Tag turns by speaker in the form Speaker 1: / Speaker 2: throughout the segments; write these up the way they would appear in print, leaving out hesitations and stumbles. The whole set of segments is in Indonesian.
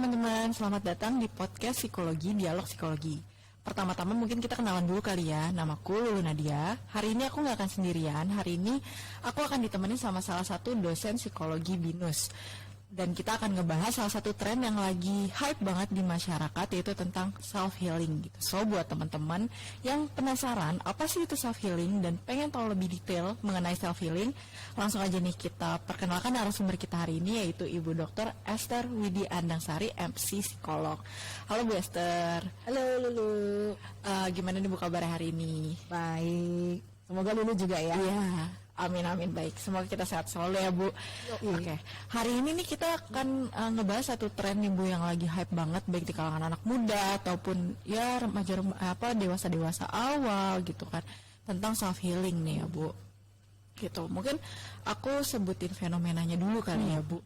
Speaker 1: teman-teman, selamat datang di podcast Psikologi Dialog Psikologi. Pertama-tama mungkin kita kenalan dulu kali ya. Namaku Lulu Nadia. Hari ini aku nggak akan sendirian. Hari ini aku akan ditemani sama salah satu dosen psikologi BINUS. Dan kita akan ngebahas salah satu tren yang lagi hype banget di masyarakat, yaitu tentang self-healing gitu. So, buat teman-teman yang penasaran apa sih itu self-healing dan pengen tahu lebih detail mengenai self-healing, langsung aja nih kita perkenalkan narasumber kita hari ini, yaitu Ibu Dr. Esther Widi Andangsari, MC Psikolog. Halo Bu Esther.
Speaker 2: Halo Lulu.
Speaker 1: Gimana nih Bu kabar hari ini?
Speaker 2: Baik. Semoga Lulu juga ya.
Speaker 1: Iya. Amin, baik. Semoga kita sehat selalu ya Bu. Oke. Hari ini nih kita akan ngebahas satu tren nih Bu yang lagi hype banget, baik di kalangan anak muda ataupun ya remaja dewasa awal gitu kan, tentang self healing nih ya Bu. Gitu. Mungkin aku sebutin fenomenanya dulu kali ya Bu.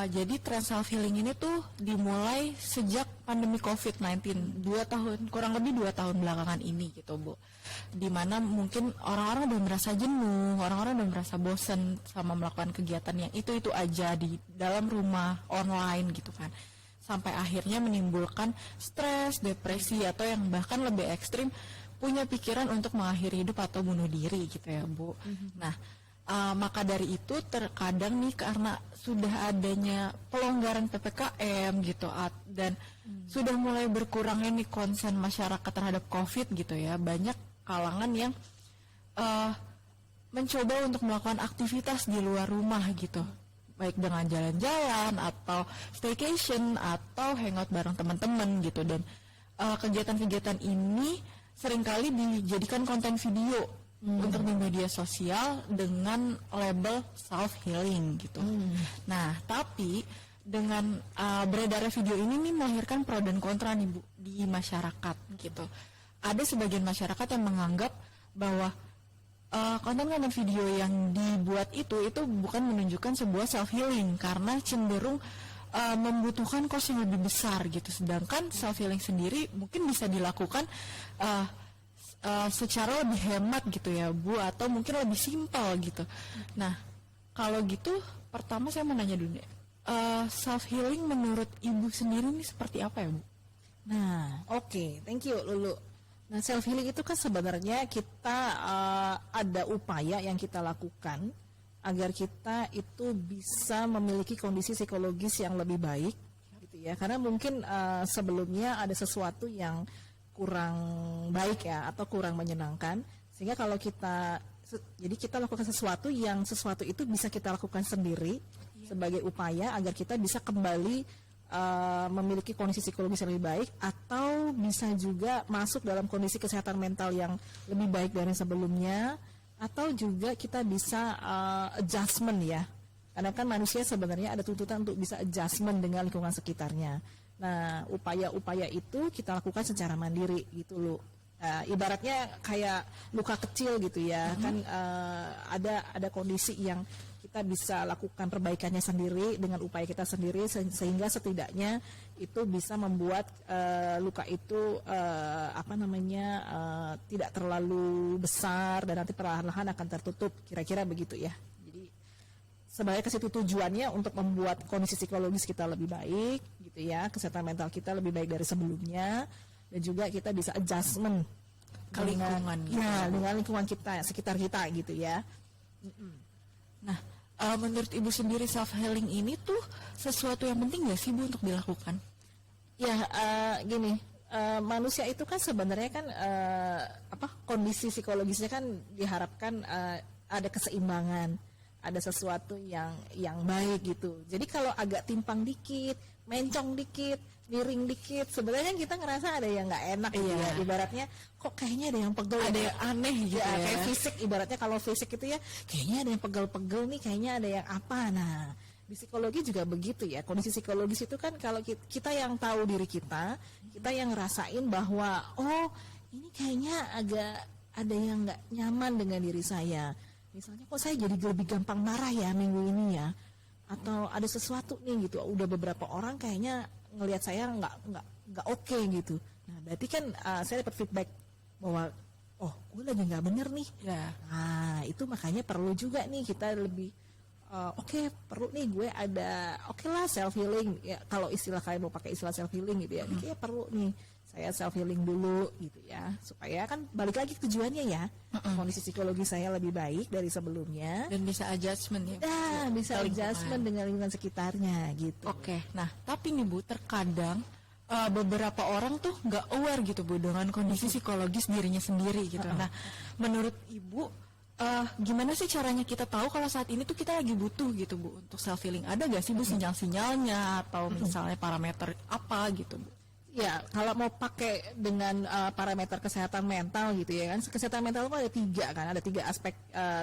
Speaker 1: Jadi tren self healing ini tuh dimulai sejak pandemi COVID-19 kurang lebih 2 tahun belakangan ini gitu Bu. Dimana mungkin orang-orang udah merasa jenuh, orang-orang udah merasa bosen sama melakukan kegiatan yang itu aja di dalam rumah online gitu kan. Sampai akhirnya menimbulkan stres, depresi, atau yang bahkan lebih ekstrim punya pikiran untuk mengakhiri hidup atau bunuh diri gitu ya Bu. Nah, maka dari itu terkadang nih karena sudah adanya pelonggaran PPKM gitu dan sudah mulai berkurangnya nih konsen masyarakat terhadap COVID gitu ya, banyak kalangan yang mencoba untuk melakukan aktivitas di luar rumah gitu, baik dengan jalan-jalan atau staycation atau hangout bareng teman-teman gitu. Dan kegiatan-kegiatan ini seringkali dijadikan konten video untuk di media sosial dengan label self healing gitu. Nah, tapi dengan beredarnya video ini nih melahirkan pro dan kontra nih Bu di masyarakat gitu. Ada sebagian masyarakat yang menganggap bahwa konten-konten video yang dibuat itu bukan menunjukkan sebuah self healing karena cenderung membutuhkan kos yang lebih besar gitu. Sedangkan self healing sendiri mungkin bisa dilakukan secara lebih hemat gitu ya Bu, atau mungkin lebih simpel gitu. Nah, kalau gitu pertama saya mau nanya dulu, self healing menurut Ibu sendiri ini seperti apa ya Bu?
Speaker 2: Nah, oke, thank you Lulu. Nah, self healing itu kan sebenarnya kita ada upaya yang kita lakukan agar kita itu bisa memiliki kondisi psikologis yang lebih baik gitu ya. Karena mungkin sebelumnya ada sesuatu yang kurang baik ya atau kurang menyenangkan, sehingga kalau kita lakukan sesuatu itu bisa kita lakukan sendiri sebagai upaya agar kita bisa kembali memiliki kondisi psikologis yang lebih baik, atau bisa juga masuk dalam kondisi kesehatan mental yang lebih baik dari sebelumnya, atau juga kita bisa adjustment ya, karena kan manusia sebenarnya ada tuntutan untuk bisa adjustment dengan lingkungan sekitarnya. Nah, upaya-upaya itu kita lakukan secara mandiri gitu loh. Ibaratnya kayak luka kecil gitu ya, kan ada kondisi yang kita bisa lakukan perbaikannya sendiri dengan upaya kita sendiri, sehingga setidaknya itu bisa membuat luka itu tidak terlalu besar dan nanti perlahan-lahan akan tertutup, kira-kira begitu ya. Jadi sebenarnya ke situ tujuannya untuk membuat kondisi psikologis kita lebih baik gitu ya, kesehatan mental kita lebih baik dari sebelumnya, dan juga kita bisa adjustment
Speaker 1: ke lingkungan gitu.
Speaker 2: Dengan lingkungan kita, sekitar kita gitu ya.
Speaker 1: Nah, menurut Ibu sendiri self healing ini tuh sesuatu yang penting nggak sih Bu untuk dilakukan?
Speaker 2: Ya, manusia itu kan sebenarnya kan kondisi psikologisnya kan diharapkan ada keseimbangan, ada sesuatu yang baik gitu. Jadi kalau agak timpang dikit, mencong dikit, miring dikit, sebenarnya kita ngerasa ada yang nggak enak gitu ya. Ibaratnya kok kayaknya ada yang pegel,
Speaker 1: ada yang aneh gitu ya.
Speaker 2: Kayak fisik, ibaratnya kalau fisik itu ya kayaknya ada yang pegel-pegel nih, kayaknya ada yang apa. Nah, di psikologi juga begitu ya. Kondisi psikologis itu kan kalau kita yang tahu diri kita yang ngerasain bahwa oh ini kayaknya agak ada yang nggak nyaman dengan diri saya. Misalnya kok saya jadi lebih gampang marah ya minggu ini ya, atau ada sesuatu nih gitu. Udah beberapa orang kayaknya ngelihat saya nggak oke gitu. Nah, berarti kan saya dapat feedback bahwa oh gue lagi nggak bener nih.
Speaker 1: Ya.
Speaker 2: Nah, itu makanya perlu juga nih kita lebih oke, perlu nih gue ada, oke lah self healing ya, kalau istilah kalian mau pakai istilah self healing gitu ya, kayaknya perlu nih saya self healing dulu gitu ya, supaya kan balik lagi ke tujuannya ya, kondisi psikologi saya lebih baik dari sebelumnya,
Speaker 1: Dan bisa adjustment ya.
Speaker 2: bisa
Speaker 1: Lingkungan.
Speaker 2: adjustment dengan lingkungan sekitarnya gitu.
Speaker 1: Oke, nah tapi nih Bu, terkadang beberapa orang tuh nggak aware gitu Bu dengan kondisi psikologis dirinya sendiri gitu. Nah, menurut Ibu gimana sih caranya kita tahu kalau saat ini tuh kita lagi butuh gitu Bu untuk self healing? Ada nggak sih Bu sinyal-sinyalnya atau misalnya parameter apa gitu Bu?
Speaker 2: Ya, kalau mau pakai dengan parameter kesehatan mental gitu ya kan, kesehatan mental itu ada 3 kan, ada 3 aspek.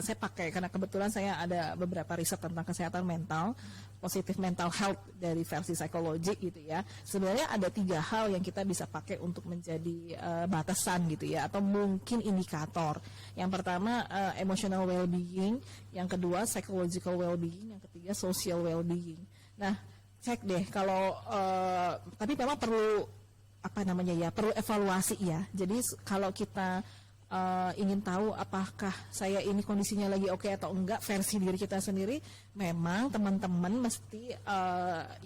Speaker 2: Saya pakai karena kebetulan saya ada beberapa riset tentang kesehatan mental, positive mental health dari versi psikologi gitu ya. Sebenarnya ada 3 hal yang kita bisa pakai untuk menjadi batasan gitu ya, atau mungkin indikator. Yang pertama emotional well-being, yang kedua psychological well-being, yang ketiga social well-being. Nah, cek deh kalau tapi memang perlu perlu evaluasi ya. Jadi kalau kita ingin tahu apakah saya ini kondisinya lagi oke atau enggak versi diri kita sendiri, memang teman-teman mesti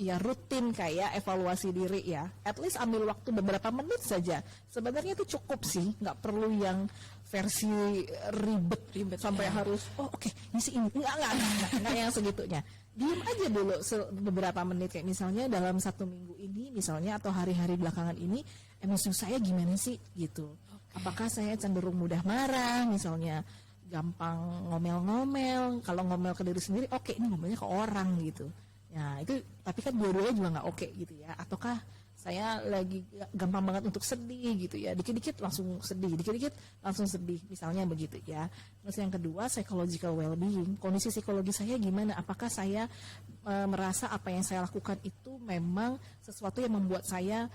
Speaker 2: ya rutin kayak evaluasi diri ya. At least ambil waktu beberapa menit saja. Sebenarnya itu cukup sih, nggak perlu yang versi ribet sampai harus ngisi ini enggak yang segitunya. Diam aja dulu beberapa menit, kayak misalnya dalam 1 minggu ini misalnya atau hari-hari belakangan ini emosi saya gimana sih gitu. Apakah saya cenderung mudah marah misalnya, gampang ngomel-ngomel, kalau ngomel ke diri sendiri ini ngomelnya ke orang gitu. Ya itu, tapi kan dua-duanya juga nggak oke gitu ya. Ataukah saya lagi gampang banget untuk sedih gitu ya, dikit-dikit langsung sedih, dikit-dikit langsung sedih, misalnya begitu ya. Terus yang kedua psychological well-being, kondisi psikologi saya gimana, apakah saya merasa apa yang saya lakukan itu memang sesuatu yang membuat saya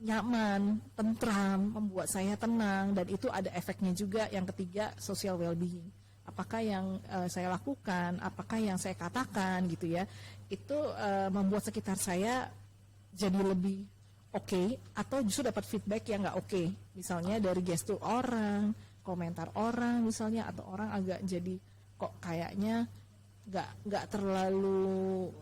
Speaker 2: nyaman, tentram, membuat saya tenang, dan itu ada efeknya juga. Yang ketiga social well-being, apakah yang saya lakukan, apakah yang saya katakan gitu ya, itu membuat sekitar saya jadi lebih oke, atau justru dapat feedback yang nggak oke, misalnya dari gestur orang, komentar orang misalnya, atau orang agak jadi kok kayaknya nggak terlalu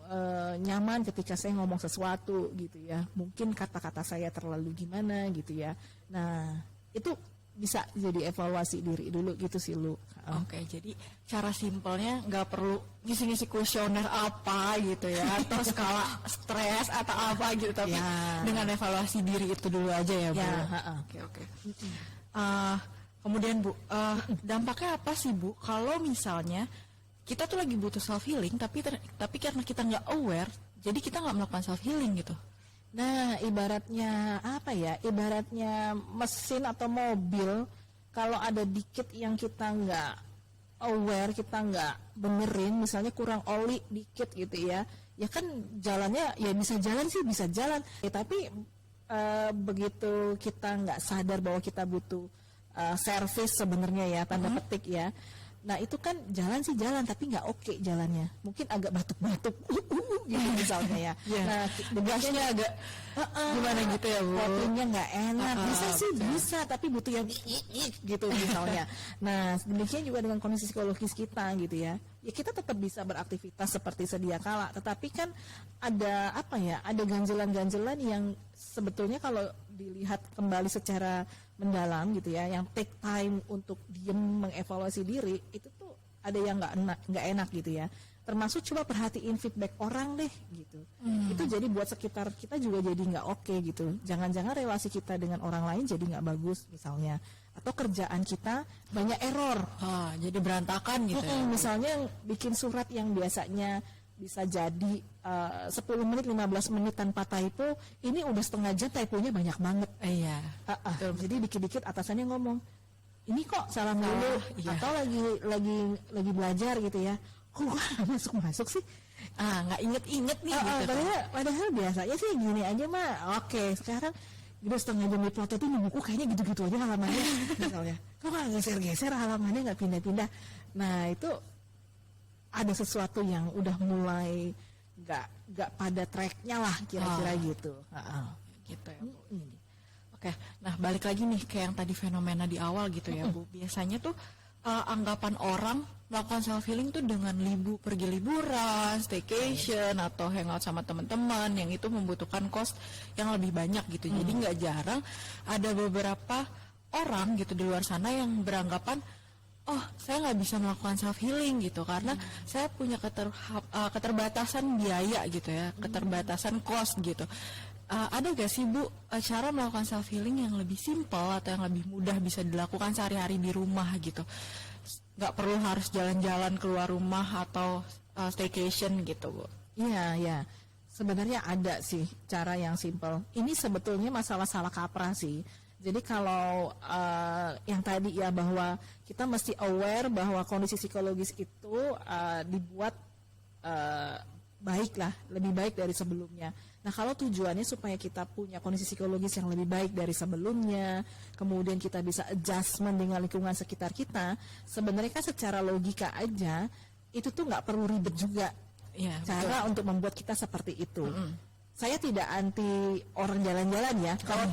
Speaker 2: nyaman ketika saya ngomong sesuatu gitu ya, mungkin kata-kata saya terlalu gimana gitu ya. Nah itu bisa jadi evaluasi diri dulu gitu sih Lu.
Speaker 1: Oke, jadi cara simpelnya nggak perlu ngisi-ngisi kuesioner apa gitu ya, atau skala stres atau apa gitu, tapi dengan evaluasi diri itu dulu aja ya Bu. Oke. Kemudian Bu, dampaknya apa sih Bu kalau misalnya kita tuh lagi butuh self healing, tapi karena kita nggak aware, jadi kita nggak melakukan self healing gitu.
Speaker 2: Nah, ibaratnya apa ya? Ibaratnya mesin atau mobil, kalau ada dikit yang kita nggak aware, kita nggak benerin, misalnya kurang oli dikit gitu ya, ya kan jalannya ya bisa jalan sih, bisa jalan. Tapi begitu kita nggak sadar bahwa kita butuh servis sebenarnya ya, tanda petik ya. Nah itu kan jalan sih jalan, tapi nggak oke jalannya, mungkin agak batuk-batuk gitu misalnya ya. Nah
Speaker 1: Gasnya agak gimana gitu ya Bu?
Speaker 2: Kopinya nggak enak, bisa sih bisa, tapi butuh yang gitu misalnya. Nah demikian juga dengan kondisi psikologis kita gitu ya. Ya kita tetap bisa beraktivitas seperti sedia kala, tetapi kan ada ada ganjelan-ganjelan yang sebetulnya kalau dilihat kembali secara mendalam gitu ya, yang take time untuk diem mengevaluasi diri, itu tuh ada yang nggak enak gitu ya. Termasuk coba perhatiin feedback orang deh gitu. Itu jadi buat sekitar kita juga jadi nggak oke gitu. Jangan-jangan relasi kita dengan orang lain jadi nggak bagus misalnya, atau kerjaan kita banyak error.
Speaker 1: Jadi berantakan gitu ya.
Speaker 2: Misalnya bikin surat yang biasanya bisa jadi 10 menit, 15 menit tanpa typo, ini udah setengah jam typonya banyak banget.
Speaker 1: Iya.
Speaker 2: Jadi dikit-dikit atasannya ngomong, ini kok salah mulu, atau lagi belajar gitu ya, kok masuk sih?
Speaker 1: Nggak inget nih gitu.
Speaker 2: Padahal biasanya sih gini aja mah. Oke, sekarang udah setengah jam diplotot ini buku kayaknya gitu-gitu aja halamannya misalnya. Kok nggak geser-geser halamannya, nggak pindah-pindah. Nah itu ada sesuatu yang udah mulai nggak pada tracknya lah kira-kira gitu.
Speaker 1: Gitu ya Bu. Oke, nah balik lagi nih ke yang tadi fenomena di awal gitu ya Bu. Biasanya tuh anggapan orang melakukan self healing tuh dengan pergi liburan, staycation atau hangout sama teman-teman yang itu membutuhkan cost yang lebih banyak gitu. Jadi nggak jarang ada beberapa orang gitu di luar sana yang beranggapan, oh saya nggak bisa melakukan self healing gitu karena saya punya keterbatasan biaya gitu ya, keterbatasan cost gitu. Ada gak sih Bu cara melakukan self healing yang lebih simpel atau yang lebih mudah bisa dilakukan sehari-hari di rumah gitu? Nggak perlu harus jalan-jalan keluar rumah atau staycation gitu Bu.
Speaker 2: Iya, ya. Sebenarnya ada sih cara yang simpel. Ini sebetulnya masalah salah kaprah sih. Jadi kalau yang tadi ya bahwa kita mesti aware bahwa kondisi psikologis itu dibuat baik lah, lebih baik dari sebelumnya. Nah kalau tujuannya supaya kita punya kondisi psikologis yang lebih baik dari sebelumnya, kemudian kita bisa adjustment dengan lingkungan sekitar kita, sebenarnya kan secara logika aja itu tuh nggak perlu ribet juga
Speaker 1: Ya,
Speaker 2: cara untuk membuat kita seperti itu. Saya tidak anti orang jalan-jalan ya. Kalau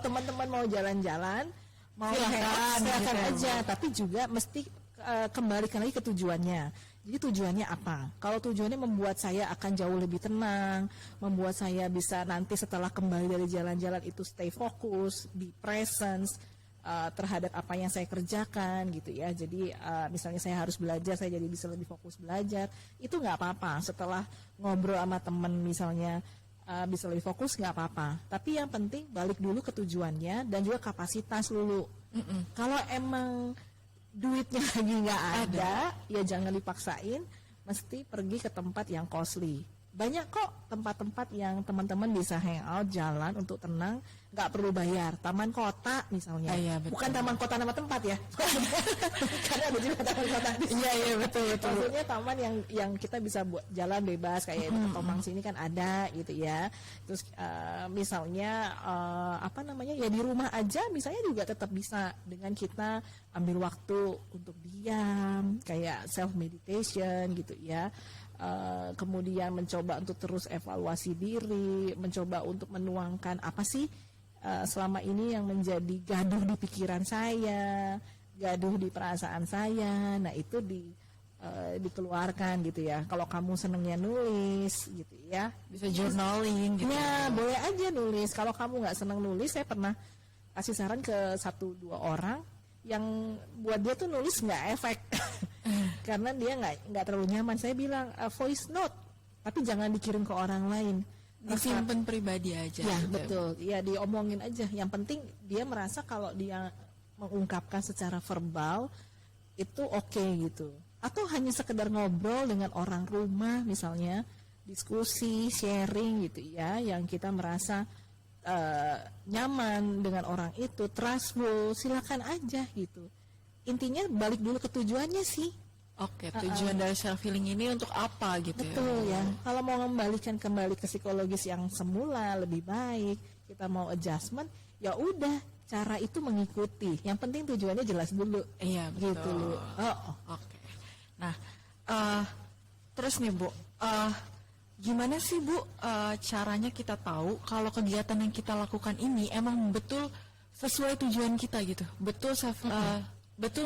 Speaker 2: teman-teman mau jalan-jalan, mau silakan
Speaker 1: gitu.
Speaker 2: aja, tapi juga mesti kembalikan lagi ke tujuannya. Jadi tujuannya apa? Kalau tujuannya membuat saya akan jauh lebih tenang, membuat saya bisa nanti setelah kembali dari jalan-jalan itu stay fokus, be presence terhadap apa yang saya kerjakan gitu ya. Jadi misalnya saya harus belajar, saya jadi bisa lebih fokus belajar. Itu nggak apa-apa. Setelah ngobrol sama teman misalnya bisa lebih fokus nggak apa-apa. Tapi yang penting balik dulu ke tujuannya dan juga kapasitas dulu. Kalau emang duitnya lagi nggak ada, ya jangan dipaksain, mesti pergi ke tempat yang costly. Banyak kok tempat-tempat yang teman-teman bisa hangout, jalan untuk tenang, nggak perlu bayar. Taman kota misalnya, bukan taman kota nama tempat ya, karena ada juga taman kota.
Speaker 1: Iya betul.
Speaker 2: Maksudnya taman yang kita bisa buat jalan bebas kayak di Tomang sini kan ada gitu ya. Terus misalnya apa namanya ya di rumah aja, misalnya juga tetap bisa dengan kita ambil waktu untuk diam, kayak self meditation gitu ya. Kemudian mencoba untuk terus evaluasi diri, mencoba untuk menuangkan apa sih selama ini yang menjadi gaduh di pikiran saya, gaduh di perasaan saya. Nah itu dikeluarkan gitu ya. Kalau kamu senengnya nulis gitu ya,
Speaker 1: Bisa journaling gitu.
Speaker 2: ya boleh aja nulis. Kalau kamu nggak seneng nulis, saya pernah kasih saran ke 1-2 orang yang buat dia tuh nulis nggak efek karena dia nggak terlalu nyaman. Saya bilang voice note, tapi jangan dikirim ke orang lain,
Speaker 1: Disimpan pribadi aja.
Speaker 2: ya
Speaker 1: gitu.
Speaker 2: betul, ya diomongin aja. Yang penting dia merasa kalau dia mengungkapkan secara verbal itu oke gitu. Atau hanya sekedar ngobrol dengan orang rumah misalnya, diskusi, sharing gitu ya, yang kita merasa nyaman dengan orang itu, trustful, silakan aja gitu. Intinya balik dulu ke tujuannya sih.
Speaker 1: Oke, tujuan dari self healing ini untuk apa gitu
Speaker 2: Betul ya. Kalau mau kembalikan kembali ke psikologis yang semula lebih baik, kita mau adjustment, ya udah cara itu mengikuti. Yang penting tujuannya jelas dulu.
Speaker 1: Iya betul.
Speaker 2: Gitu loh.
Speaker 1: Oke. Nah, terus nih Bu, gimana sih Bu caranya kita tahu kalau kegiatan yang kita lakukan ini emang betul sesuai tujuan kita gitu, betul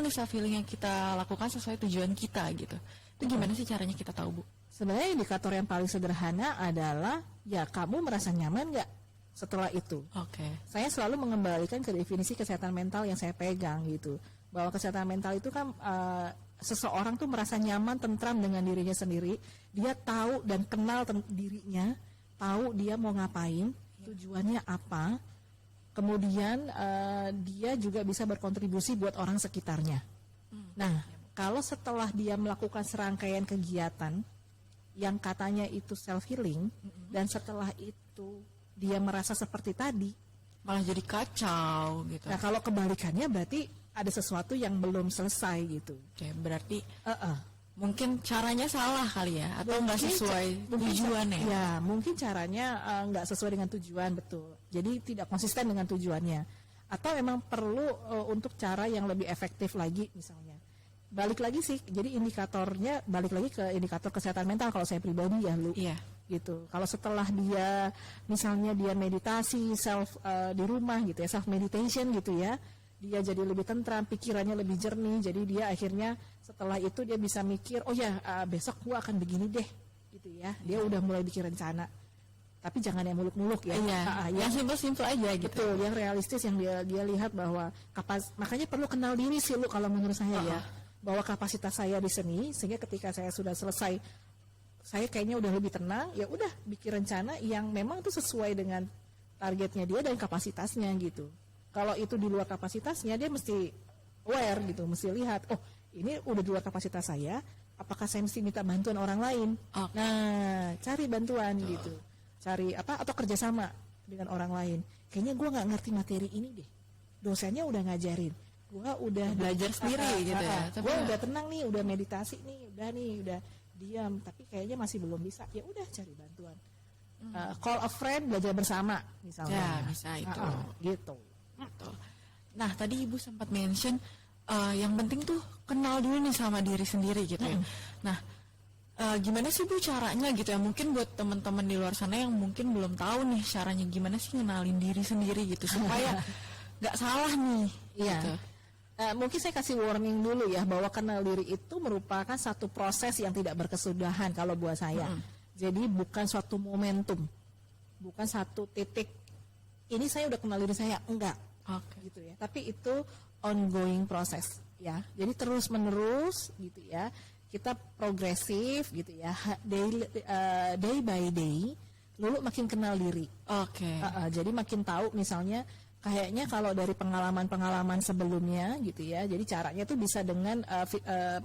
Speaker 1: nih self healing yang kita lakukan sesuai tujuan kita gitu. Itu gimana sih caranya kita tahu Bu?
Speaker 2: Sebenarnya indikator yang paling sederhana adalah ya kamu merasa nyaman nggak setelah itu.
Speaker 1: Oke.
Speaker 2: Saya selalu mengembalikan ke definisi kesehatan mental yang saya pegang gitu, bahwa kesehatan mental itu kan seseorang tuh merasa nyaman, tentram dengan dirinya sendiri. Dia tahu dan kenal dirinya, tahu dia mau ngapain, tujuannya apa. Kemudian dia juga bisa berkontribusi buat orang sekitarnya. Nah, kalau setelah dia melakukan serangkaian kegiatan yang katanya itu self healing, dan setelah itu dia merasa seperti tadi,
Speaker 1: Malah jadi kacau gitu.
Speaker 2: nah kalau kebalikannya berarti ada sesuatu yang belum selesai gitu.
Speaker 1: Oke, berarti mungkin caranya salah kali ya, atau nggak
Speaker 2: Mungkin
Speaker 1: sesuai tujuannya.
Speaker 2: Ya, mungkin caranya nggak sesuai dengan tujuan, betul. Jadi tidak konsisten dengan tujuannya. Atau memang perlu untuk cara yang lebih efektif lagi misalnya. Balik lagi sih, jadi indikatornya balik lagi ke indikator kesehatan mental kalau saya pribadi ya, Lu.
Speaker 1: Iya.
Speaker 2: Gitu. Kalau setelah dia misalnya dia meditasi di rumah gitu ya, self meditation gitu ya. dia jadi lebih tentram, pikirannya lebih jernih, jadi dia akhirnya setelah itu dia bisa mikir, oh ya besok gua akan begini deh, gitu ya. Dia udah mulai bikin rencana. Tapi jangan yang muluk-muluk ya.
Speaker 1: Yang simpel-simpel aja gitu.
Speaker 2: Betul, yang realistis, yang dia lihat bahwa makanya perlu kenal diri sih lu kalau menurut saya ya. Bahwa kapasitas saya di sini, sehingga ketika saya sudah selesai, saya kayaknya udah lebih tenang, ya udah bikin rencana yang memang itu sesuai dengan targetnya dia dan kapasitasnya gitu. Kalau itu di luar kapasitasnya, dia mesti aware gitu, mesti lihat, oh ini udah di luar kapasitas saya, apakah saya mesti minta bantuan orang lain? Nah, cari bantuan gitu. Cari atau kerjasama dengan orang lain. Kayaknya gue nggak ngerti materi ini deh. Dosennya udah ngajarin, gue udah
Speaker 1: belajar sendiri gitu ya.
Speaker 2: Gue udah tenang nih, udah meditasi nih, udah diam. Tapi kayaknya masih belum bisa. Ya udah cari bantuan. Call a friend, belajar bersama misalnya.
Speaker 1: Ya bisa itu.
Speaker 2: Gitu.
Speaker 1: Nah tadi Ibu sempat mention yang penting tuh kenal dulu nih sama diri sendiri gitu ya. Nah gimana sih Bu caranya gitu ya, mungkin buat teman-teman di luar sana yang mungkin belum tahu nih caranya gimana sih ngenalin diri sendiri gitu supaya nggak salah nih.
Speaker 2: Iya.
Speaker 1: Gitu.
Speaker 2: Mungkin saya kasih warning dulu ya, bahwa kenal diri itu merupakan satu proses yang tidak berkesudahan kalau buat saya. Jadi bukan suatu momentum, bukan satu titik. Ini saya udah kenal diri saya, enggak. Gitu ya. Tapi itu ongoing proses ya. Jadi terus menerus gitu ya. Kita progresif gitu ya, day by day, lalu makin kenal diri. Jadi makin tahu misalnya, kayaknya kalau dari pengalaman-pengalaman sebelumnya gitu ya, jadi caranya tuh bisa dengan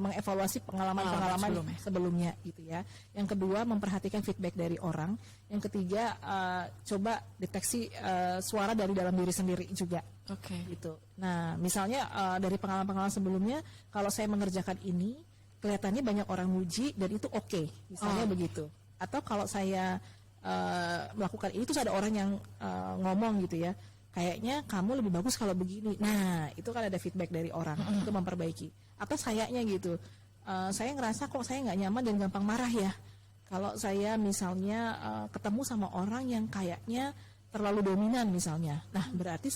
Speaker 2: mengevaluasi pengalaman-pengalaman sebelumnya gitu ya. Yang kedua, memperhatikan feedback dari orang. Yang ketiga, coba deteksi suara dari dalam diri sendiri juga. Gitu. Nah, misalnya dari pengalaman-pengalaman sebelumnya, kalau saya mengerjakan ini, kelihatannya banyak orang muji dan itu oke, misalnya begitu. Atau kalau saya melakukan ini, terus ada orang yang ngomong gitu ya, kayaknya kamu lebih bagus kalau begini. Nah, itu kan ada feedback dari orang, itu memperbaiki. Atau sayanya gitu, saya ngerasa kok saya nggak nyaman dan gampang marah ya. Kalau saya misalnya ketemu sama orang yang kayaknya terlalu dominan misalnya. Nah, berarti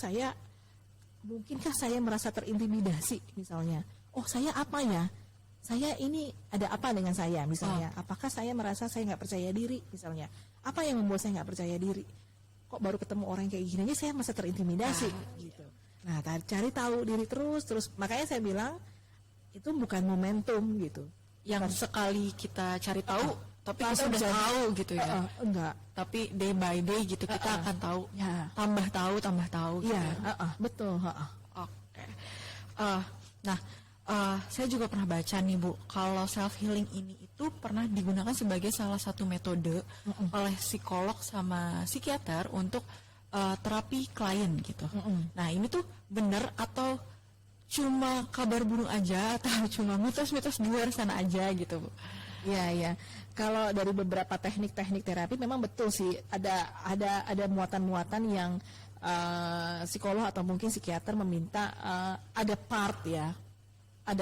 Speaker 2: mungkinkah saya merasa terintimidasi misalnya. Oh, saya apa ya? Saya ini ada apa dengan saya misalnya? Apakah saya merasa saya nggak percaya diri misalnya? Apa yang membuat saya nggak percaya diri? Kok baru ketemu orang kayak gini aja saya merasa terintimidasi gitu. Nah, cari tahu diri terus. Makanya saya bilang itu bukan momentum gitu.
Speaker 1: Yang sekali kita cari tahu, tapi kita udah tahu gitu ya.
Speaker 2: Enggak.
Speaker 1: Tapi day by day gitu kita akan tahu.
Speaker 2: Ya.
Speaker 1: Tambah tahu. Gitu.
Speaker 2: Betul.
Speaker 1: Oke. Nah. Saya juga pernah baca nih Bu, kalau self healing ini itu pernah digunakan sebagai salah satu metode oleh psikolog sama psikiater untuk terapi klien gitu. Nah ini tuh benar atau cuma kabar burung aja atau cuma mitos-mitos di luar sana aja gitu Bu?
Speaker 2: Iya. Kalau dari beberapa teknik-teknik terapi memang betul sih ada muatan-muatan yang psikolog atau mungkin psikiater meminta ada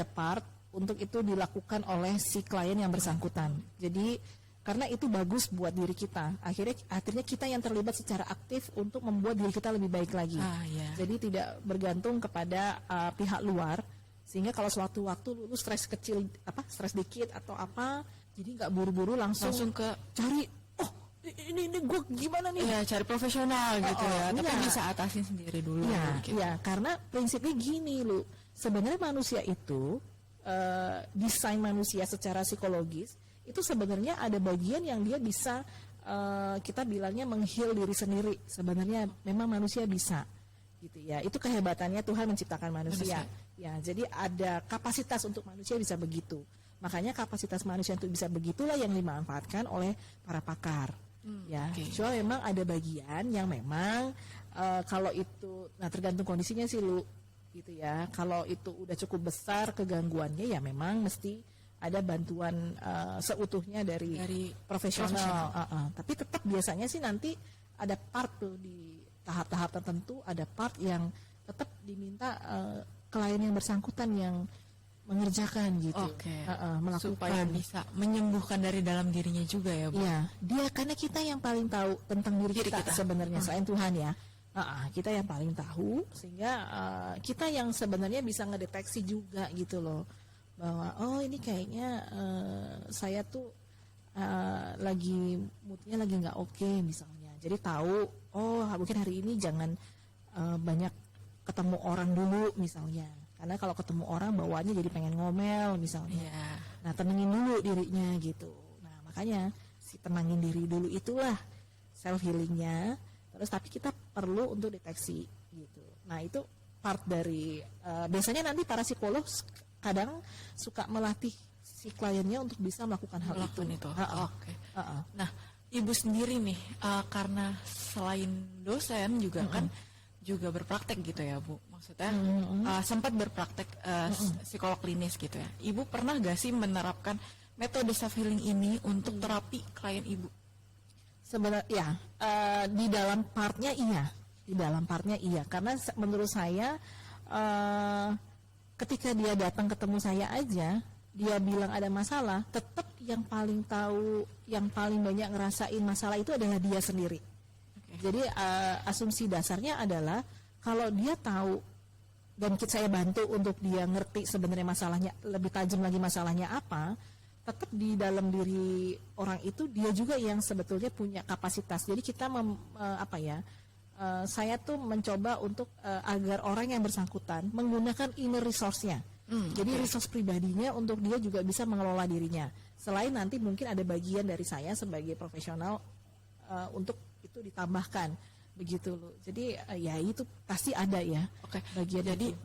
Speaker 2: part untuk itu dilakukan oleh si klien yang bersangkutan. Jadi karena itu bagus buat diri kita. Akhirnya kita yang terlibat secara aktif untuk membuat diri kita lebih baik lagi. Jadi tidak bergantung kepada pihak luar. Sehingga kalau suatu waktu lu stres stres dikit atau apa, jadi nggak buru-buru langsung ke cari. Oh ini gue gimana nih?
Speaker 1: Ya cari profesional gitu ya. Tapi bisa atasin sendiri dulu.
Speaker 2: Iya, karena prinsipnya gini lu. Sebenarnya manusia itu desain manusia secara psikologis itu sebenarnya ada bagian yang dia bisa kita bilangnya meng-heal diri sendiri. Sebenarnya memang manusia bisa gitu ya. Itu kehebatannya Tuhan menciptakan manusia. Ya, jadi ada kapasitas untuk manusia bisa begitu. Makanya kapasitas manusia untuk bisa begitulah yang dimanfaatkan oleh para pakar. Cuma memang ada bagian yang memang kalau itu tergantung kondisinya sih lu gitu ya. Kalau itu udah cukup besar kegangguannya ya memang mesti ada bantuan seutuhnya dari profesional. Tapi tetap biasanya sih nanti ada part tuh di tahap-tahap tertentu, ada part yang tetap diminta klien yang bersangkutan yang mengerjakan gitu. Melakukan
Speaker 1: supaya bisa menyembuhkan dari dalam dirinya juga ya Bu.
Speaker 2: Iya, dia karena kita yang paling tahu tentang diri kita sebenarnya selain Tuhan ya. Kita yang paling tahu, sehingga kita yang sebenarnya bisa ngedeteksi juga gitu loh, bahwa oh ini kayaknya saya tuh lagi moodnya lagi nggak oke misalnya. Jadi tahu oh mungkin hari ini jangan banyak ketemu orang dulu misalnya, karena kalau ketemu orang bawaannya jadi pengen ngomel misalnya.
Speaker 1: Iya.
Speaker 2: Nah tenangin dulu dirinya gitu. Nah makanya si tenangin diri dulu itulah self healingnya. Terus tapi kita perlu untuk deteksi gitu. Nah itu part dari biasanya nanti para psikolog kadang suka melatih si kliennya untuk bisa melakukan hal itu.
Speaker 1: Oke. Nah, ibu sendiri nih karena selain dosen juga kan juga berpraktek gitu ya Bu. Maksudnya sempat berpraktek psikolog klinis gitu ya. Ibu pernah gak sih menerapkan metode self healing ini untuk terapi klien ibu?
Speaker 2: Sebenarnya di dalam partnya iya, karena menurut saya ketika dia datang ketemu saya aja, dia bilang ada masalah, tetap yang paling tahu, yang paling banyak ngerasain masalah itu adalah dia sendiri. Jadi asumsi dasarnya adalah kalau dia tahu dan saya bantu untuk dia ngerti sebenarnya masalahnya lebih tajam lagi masalahnya apa, tetap di dalam diri orang itu dia juga yang sebetulnya punya kapasitas. Jadi kita saya tuh mencoba untuk agar orang yang bersangkutan menggunakan inner resource-nya. Jadi resource pribadinya untuk dia juga bisa mengelola dirinya. Selain nanti mungkin ada bagian dari saya sebagai profesional untuk itu ditambahkan begitu loh. Jadi ya itu pasti ada ya. Bagian. Jadi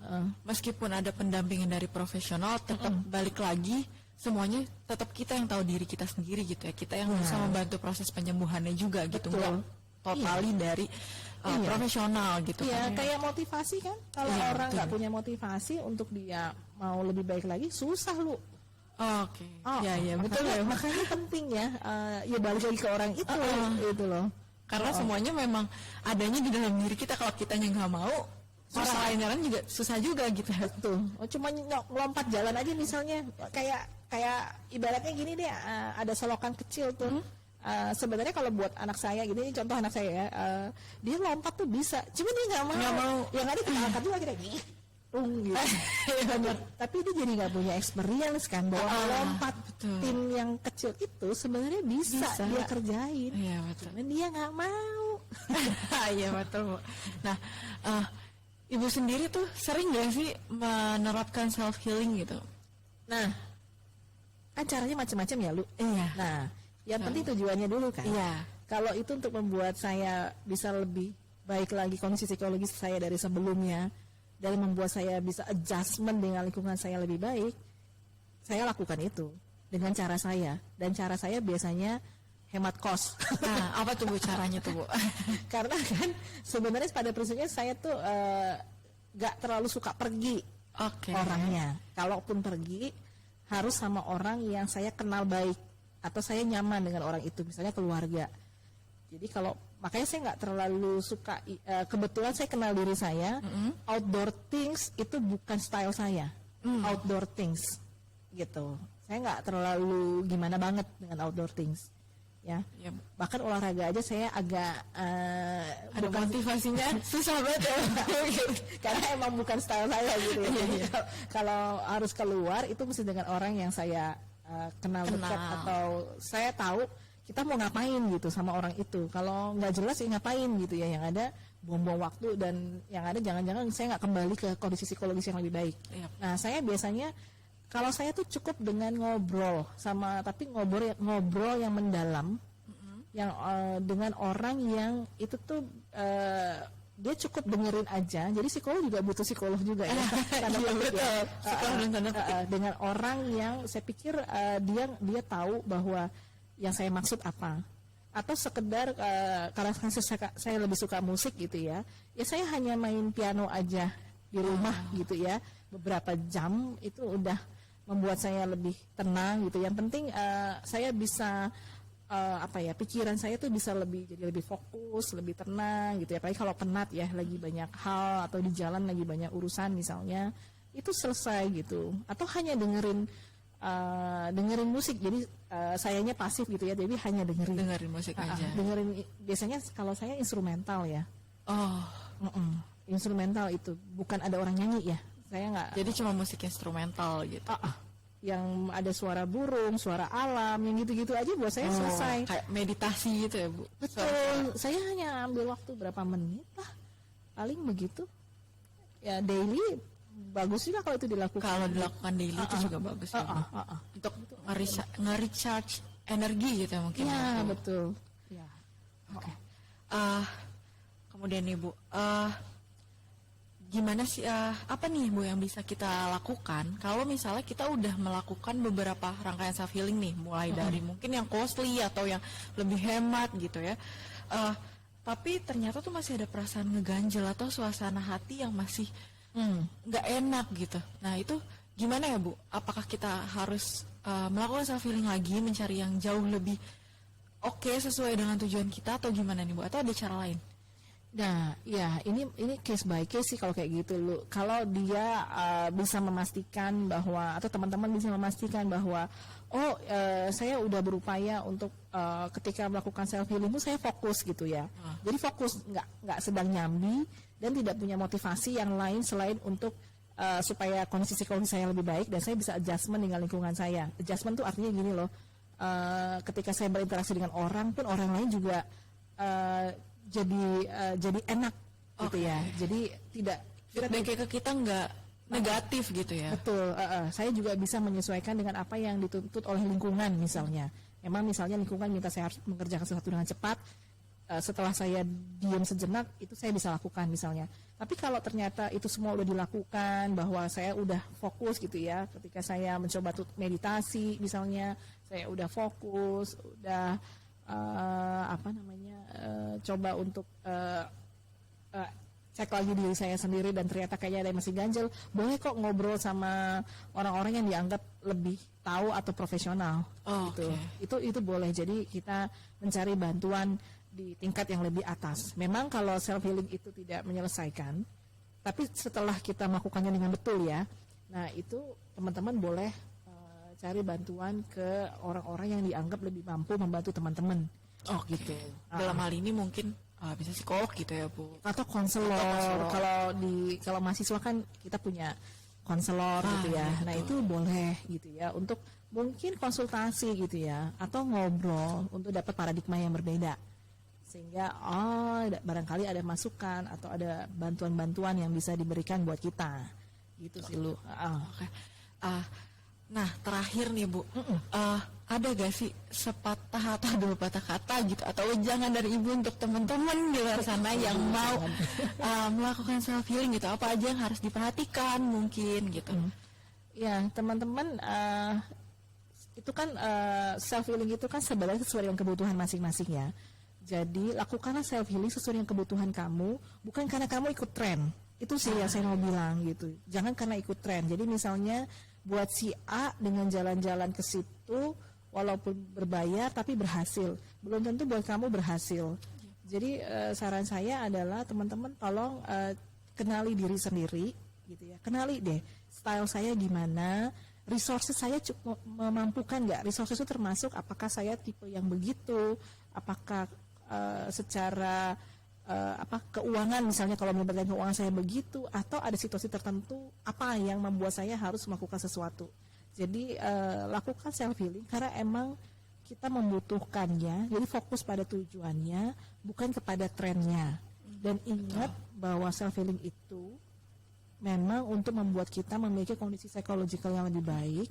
Speaker 1: meskipun ada pendampingan dari profesional, tetap balik lagi semuanya tetap kita yang tahu diri kita sendiri gitu ya. Kita yang bisa membantu proses penyembuhannya juga gitu. Enggak totali dari profesional gitu
Speaker 2: kan. Kayak motivasi kan. Kalau orang nggak punya motivasi untuk dia mau lebih baik lagi, susah lu.
Speaker 1: Betul ya.
Speaker 2: Makanya penting ya, ya balik lagi ke orang itu gitu loh.
Speaker 1: Karena semuanya memang adanya di dalam diri kita. Kalau kitanya nggak mau, orang lain jalan juga susah juga gitu.
Speaker 2: Betul. Cuma melompat jalan aja misalnya, kayak ibaratnya gini deh, ada selokan kecil tuh. Sebenarnya kalau buat anak saya gitu, ini contoh anak saya ya, dia lompat tuh bisa, cuma dia nggak mau. Yang ada kita angkat juga kita gitu. Tapi dia jadi nggak punya experience kan, bahwa melompat tim yang kecil itu sebenarnya bisa dia kerjain.
Speaker 1: Iya betul.
Speaker 2: Cuman dia nggak mau.
Speaker 1: Iya betul Bu. Nah, ibu sendiri tuh sering nggak sih menerapkan self healing gitu?
Speaker 2: Nah, kan caranya macam-macam ya Lu.
Speaker 1: Iya.
Speaker 2: Nah, yang penting tujuannya dulu kan.
Speaker 1: Iya.
Speaker 2: Kalau itu untuk membuat saya bisa lebih baik lagi kondisi psikologis saya dari sebelumnya, dan membuat saya bisa adjustment dengan lingkungan saya lebih baik, saya lakukan itu dengan cara saya. Dan cara saya biasanya hemat kos.
Speaker 1: Nah, apa tuh Bu caranya tuh Bu?
Speaker 2: Karena kan sebenarnya pada prinsipnya saya tuh gak terlalu suka pergi orangnya. Kalaupun pergi harus sama orang yang saya kenal baik atau saya nyaman dengan orang itu, misalnya keluarga. Jadi makanya saya nggak terlalu suka, kebetulan saya kenal diri saya, outdoor things itu bukan style saya, outdoor things gitu. Saya nggak terlalu gimana banget dengan outdoor things, ya. Bahkan olahraga aja saya agak
Speaker 1: ada motivasinya susah banget ya.
Speaker 2: Karena emang bukan style saya gitu ya. Jadi kalau harus keluar itu mesti dengan orang yang saya kenal dekat, atau saya tahu kita mau ngapain gitu sama orang itu. Kalau nggak jelas ya ngapain gitu ya, yang ada buang-buang waktu, dan yang ada jangan-jangan saya nggak kembali ke kondisi psikologis yang lebih baik. Nah saya biasanya kalau saya tuh cukup dengan ngobrol tapi ngobrol yang mendalam, yang dengan orang yang itu tuh dia cukup dengerin aja. Jadi psikolog juga butuh psikolog juga ya. Dengan orang yang saya pikir dia tahu bahwa yang saya maksud apa, atau sekedar karena saya lebih suka musik gitu ya saya hanya main piano aja di rumah gitu ya, beberapa jam itu udah membuat saya lebih tenang gitu. Yang penting saya bisa pikiran saya tuh bisa jadi lebih fokus, lebih tenang gitu ya. Apalagi kalau penat ya, lagi banyak hal atau di jalan lagi banyak urusan misalnya, itu selesai gitu. Atau hanya dengerin musik, jadi sayanya pasif gitu ya, jadi hanya dengerin
Speaker 1: musik aja.
Speaker 2: Biasanya kalau saya instrumental ya.
Speaker 1: Oh,
Speaker 2: Instrumental itu, bukan ada orang nyanyi ya. Saya nggak.
Speaker 1: jadi cuma musik instrumental gitu.
Speaker 2: Yang ada suara burung, suara alam, yang gitu-gitu aja buat saya selesai.
Speaker 1: Kayak meditasi gitu ya, Bu.
Speaker 2: Betul. Saya hanya ambil waktu berapa menit lah, paling begitu. Ya daily bagus juga kalau itu dilakukan.
Speaker 1: Kalau dilakukan daily itu juga bagus ya, Bu. Untuk nge-recharge energi gitu ya mungkin.
Speaker 2: Iya,
Speaker 1: Bu.
Speaker 2: betul. Ya.
Speaker 1: Oke. Kemudian nih Bu, gimana sih apa nih Bu yang bisa kita lakukan kalau misalnya kita udah melakukan beberapa rangkaian self healing nih, mulai dari mungkin yang costly atau yang lebih hemat gitu ya, tapi ternyata tuh masih ada perasaan ngeganjel atau suasana hati yang masih nggak enak gitu. Nah itu gimana ya Bu? Apakah kita harus melakukan self healing lagi, mencari yang jauh lebih oke sesuai dengan tujuan kita, atau gimana nih Bu? Atau ada cara lain?
Speaker 2: Nah, ya ini case by case sih kalau kayak gitu lu. Kalau dia bisa memastikan bahwa, atau teman-teman bisa memastikan bahwa saya udah berupaya untuk ketika melakukan self healing itu saya fokus gitu ya. Jadi fokus, nggak sedang nyambi dan tidak punya motivasi yang lain selain untuk supaya kondisi psikologis saya lebih baik dan saya bisa adjustment dengan lingkungan saya. Adjustment tuh artinya gini loh. Ketika saya berinteraksi dengan orang pun orang lain juga jadi enak gitu ya. Jadi tidak
Speaker 1: Feedback ke kita nggak negatif gitu ya.
Speaker 2: betul. Saya juga bisa menyesuaikan dengan apa yang dituntut oleh lingkungan misalnya. Memang misalnya lingkungan minta saya harus mengerjakan sesuatu dengan cepat. Setelah saya diam sejenak itu saya bisa lakukan misalnya. Tapi kalau ternyata itu semua udah dilakukan, bahwa saya udah fokus gitu ya. Ketika saya mencoba meditasi misalnya, saya udah fokus, udah coba untuk cek lagi diri saya sendiri dan ternyata kayaknya ada yang masih ganjel, boleh kok ngobrol sama orang-orang yang dianggap lebih tahu atau profesional. Gitu. Itu boleh. Jadi kita mencari bantuan di tingkat yang lebih atas. Memang kalau self healing itu tidak menyelesaikan, tapi setelah kita melakukannya dengan betul ya, nah itu teman-teman boleh cari bantuan ke orang-orang yang dianggap lebih mampu membantu teman-teman.
Speaker 1: Gitu. Dalam hal ini mungkin bisa psikolog gitu ya Bu.
Speaker 2: Atau konselor. Kalau mahasiswa kan kita punya konselor gitu ya.
Speaker 1: Iya,
Speaker 2: Nah itu boleh gitu ya untuk mungkin konsultasi gitu ya, atau ngobrol untuk dapat paradigma yang berbeda. Sehingga barangkali ada masukan atau ada bantuan-bantuan yang bisa diberikan buat kita. Gitu sih lu.
Speaker 1: Oke. Nah terakhir nih Bu, ada gak sih sepatah atau dua patah kata gitu atau jangan dari Ibu untuk teman-teman di luar sana yang mau melakukan self healing gitu, apa aja yang harus diperhatikan mungkin gitu?
Speaker 2: Ya teman-teman, itu kan self healing itu kan sebenarnya sesuai dengan kebutuhan masing-masing ya. Jadi lakukanlah self healing sesuai dengan kebutuhan kamu, bukan karena kamu ikut tren. Itu sih yang saya mau bilang gitu. Jangan karena ikut tren. Jadi misalnya buat si A dengan jalan-jalan ke situ walaupun berbayar tapi berhasil, belum tentu buat kamu berhasil. Jadi saran saya adalah teman-teman tolong kenali diri sendiri gitu ya. Kenali deh style saya gimana, resources saya cukup memampukan nggak? Resources itu termasuk apakah saya tipe yang begitu, apakah secara keuangan misalnya, kalau melibatkan keuangan saya begitu, atau ada situasi tertentu apa yang membuat saya harus melakukan sesuatu. Jadi lakukan self healing karena emang kita membutuhkannya. Jadi fokus pada tujuannya, bukan kepada trennya. Dan ingat bahwa self healing itu memang untuk membuat kita memiliki kondisi psikologikal yang lebih baik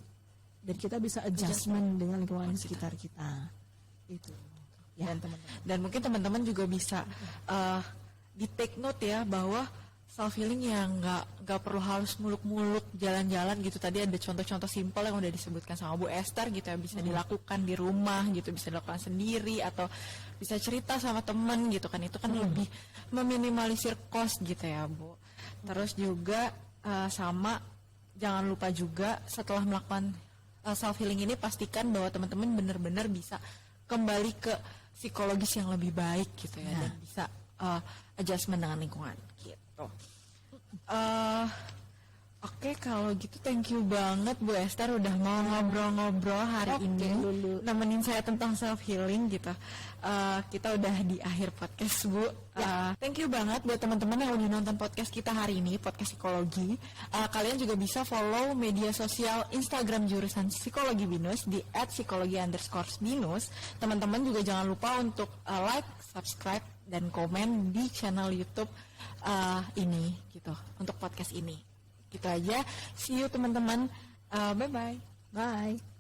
Speaker 2: dan kita bisa adjustment dengan lingkungan di sekitar kita. Itu. Ya,
Speaker 1: dan mungkin teman-teman juga bisa di take note ya, bahwa self healing yang nggak perlu harus muluk-muluk jalan-jalan gitu. Tadi ada contoh-contoh simpel yang udah disebutkan sama Bu Esther gitu ya, bisa dilakukan di rumah gitu, bisa dilakukan sendiri atau bisa cerita sama temen gitu kan. Itu kan lebih meminimalisir cost gitu ya Bu. Terus juga sama jangan lupa juga setelah melakukan self healing ini, pastikan bahwa teman-teman benar-benar bisa kembali ke psikologis yang lebih baik gitu ya, dan bisa adjustment dengan lingkungan gitu. Oke, kalau gitu thank you banget Bu Esther udah mau ngobrol-ngobrol hari
Speaker 2: Oke,
Speaker 1: ini,
Speaker 2: Lulu.
Speaker 1: nemenin saya tentang self healing gitu. Kita udah di akhir podcast Bu. Thank you banget buat teman-teman yang udah nonton podcast kita hari ini, podcast psikologi. Kalian juga bisa follow media sosial Instagram jurusan Psikologi Binus di @psikologi_binus. Teman-teman juga jangan lupa untuk like, subscribe, dan komen di channel YouTube ini gitu untuk podcast ini. Gitu aja. See you teman-teman. Bye-bye.
Speaker 2: Bye.